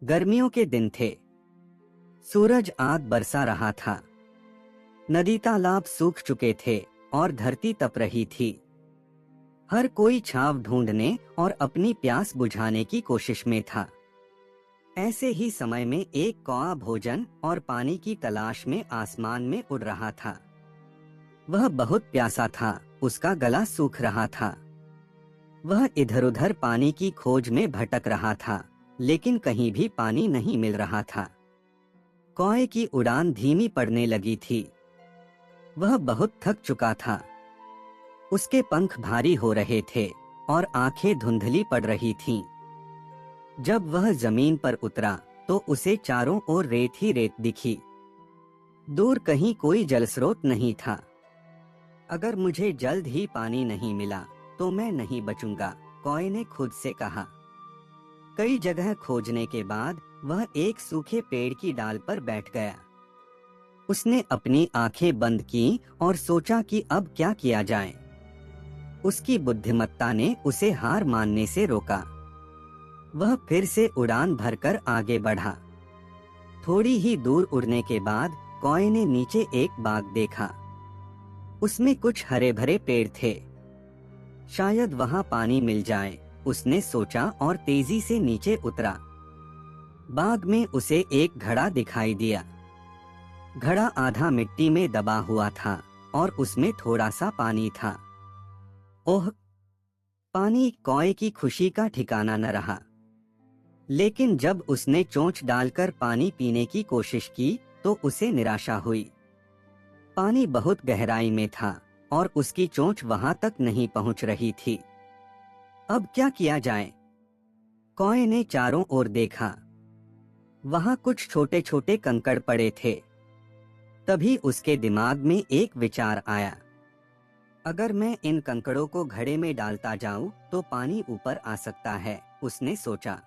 गर्मियों के दिन थे। सूरज आग बरसा रहा था। नदी तालाब सूख चुके थे और धरती तप रही थी। हर कोई छांव ढूंढने और अपनी प्यास बुझाने की कोशिश में था। ऐसे ही समय में एक कौआ भोजन और पानी की तलाश में आसमान में उड़ रहा था। वह बहुत प्यासा था, उसका गला सूख रहा था। वह इधर-उधर पानी की खोज में भटक रहा था, लेकिन कहीं भी पानी नहीं मिल रहा था। कौए की उड़ान धीमी पड़ने लगी थी। वह बहुत थक चुका था। उसके पंख भारी हो रहे थे और आंखें धुंधली पड़ रही थीं। जब वह जमीन पर उतरा तो उसे चारों ओर रेत ही रेत दिखी। दूर कहीं कोई जलस्रोत नहीं था। अगर मुझे जल्द ही पानी नहीं मिला तो मैं नहीं बचूंगा, कौए ने खुद से कहा। कई जगह खोजने के बाद वह एक सूखे पेड़ की डाल पर बैठ गया। उसने अपनी आंखें बंद की और सोचा कि अब क्या किया जाए। उसकी बुद्धिमत्ता ने उसे हार मानने से रोका। वह फिर से उड़ान भरकर आगे बढ़ा। थोड़ी ही दूर उड़ने के बाद कौए ने नीचे एक बाग देखा। उसमें कुछ हरे भरे पेड़ थे। शायद वहां पानी मिल जाए, उसने सोचा और तेजी से नीचे उतरा। बाग में उसे एक घड़ा दिखाई दिया। घड़ा आधा मिट्टी में दबा हुआ था और उसमें थोड़ा सा पानी था। ओह! पानी! कौए की खुशी का ठिकाना न रहा। लेकिन जब उसने चोंच डालकर पानी पीने की कोशिश की तो उसे निराशा हुई। पानी बहुत गहराई में था और उसकी चोंच वहां तक नहीं पहुंच रही थी। अब क्या किया जाए? कौए ने चारों ओर देखा। वहां कुछ छोटे छोटे कंकड़ पड़े थे। तभी उसके दिमाग में एक विचार आया। अगर मैं इन कंकड़ों को घड़े में डालता जाऊं तो पानी ऊपर आ सकता है, उसने सोचा।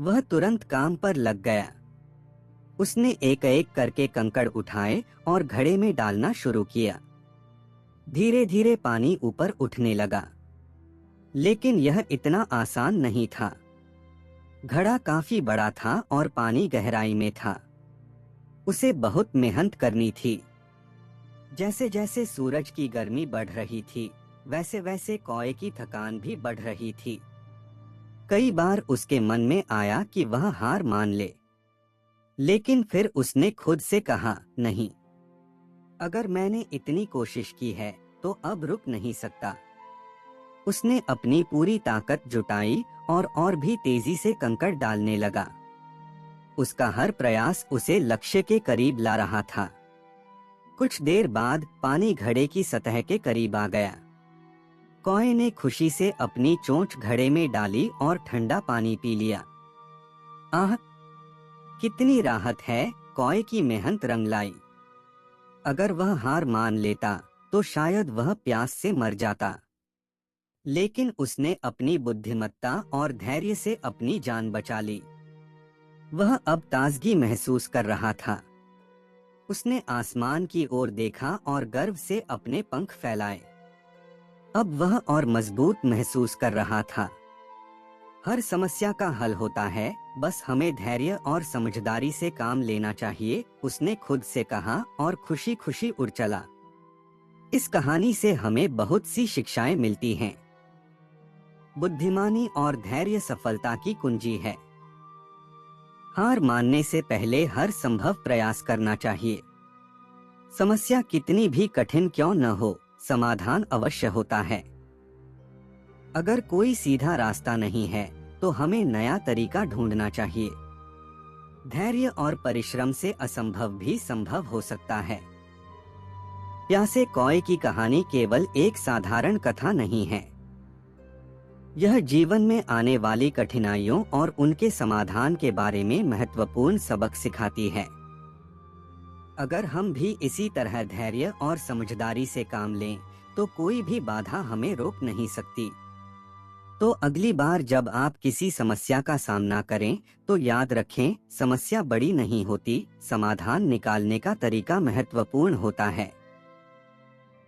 वह तुरंत काम पर लग गया। उसने एक एक करके कंकड़ उठाए और घड़े में डालना शुरू किया। धीरे धीरे पानी ऊपर उठने लगा। लेकिन यह इतना आसान नहीं था। घड़ा काफी बड़ा था और पानी गहराई में था। उसे बहुत मेहनत करनी थी। जैसे जैसे सूरज की गर्मी बढ़ रही थी, वैसे वैसे कौए की थकान भी बढ़ रही थी। कई बार उसके मन में आया कि वह हार मान ले, लेकिन फिर उसने खुद से कहा, नहीं, अगर मैंने इतनी कोशिश की है तो अब रुक नहीं सकता। उसने अपनी पूरी ताकत जुटाई और भी तेजी से कंकड़ डालने लगा। उसका हर प्रयास उसे लक्ष्य के करीब ला रहा था। कुछ देर बाद पानी घड़े की सतह के करीब आ गया। कौए ने खुशी से अपनी चोंच घड़े में डाली और ठंडा पानी पी लिया। आह! कितनी राहत है! कौए की मेहनत रंग लाई। अगर वह हार मान लेता तो शायद वह प्यास से मर जाता। लेकिन उसने अपनी बुद्धिमत्ता और धैर्य से अपनी जान बचा ली। वह अब ताजगी महसूस कर रहा था। उसने आसमान की ओर देखा और गर्व से अपने पंख फैलाए। अब वह और मजबूत महसूस कर रहा था। हर समस्या का हल होता है, बस हमें धैर्य और समझदारी से काम लेना चाहिए, उसने खुद से कहा और खुशी खुशी उड़ चला। इस कहानी से हमें बहुत सी शिक्षाएं मिलती हैं। बुद्धिमानी और धैर्य सफलता की कुंजी है। हार मानने से पहले हर संभव प्रयास करना चाहिए। समस्या कितनी भी कठिन क्यों न हो, समाधान अवश्य होता है। अगर कोई सीधा रास्ता नहीं है तो हमें नया तरीका ढूंढना चाहिए। धैर्य और परिश्रम से असंभव भी संभव हो सकता है। प्यासे कौए की कहानी केवल एक साधारण कथा नहीं है। यह जीवन में आने वाली कठिनाइयों और उनके समाधान के बारे में महत्वपूर्ण सबक सिखाती है। अगर हम भी इसी तरह धैर्य और समझदारी से काम लें तो कोई भी बाधा हमें रोक नहीं सकती। तो अगली बार जब आप किसी समस्या का सामना करें तो याद रखें, समस्या बड़ी नहीं होती, समाधान निकालने का तरीका महत्वपूर्ण होता है।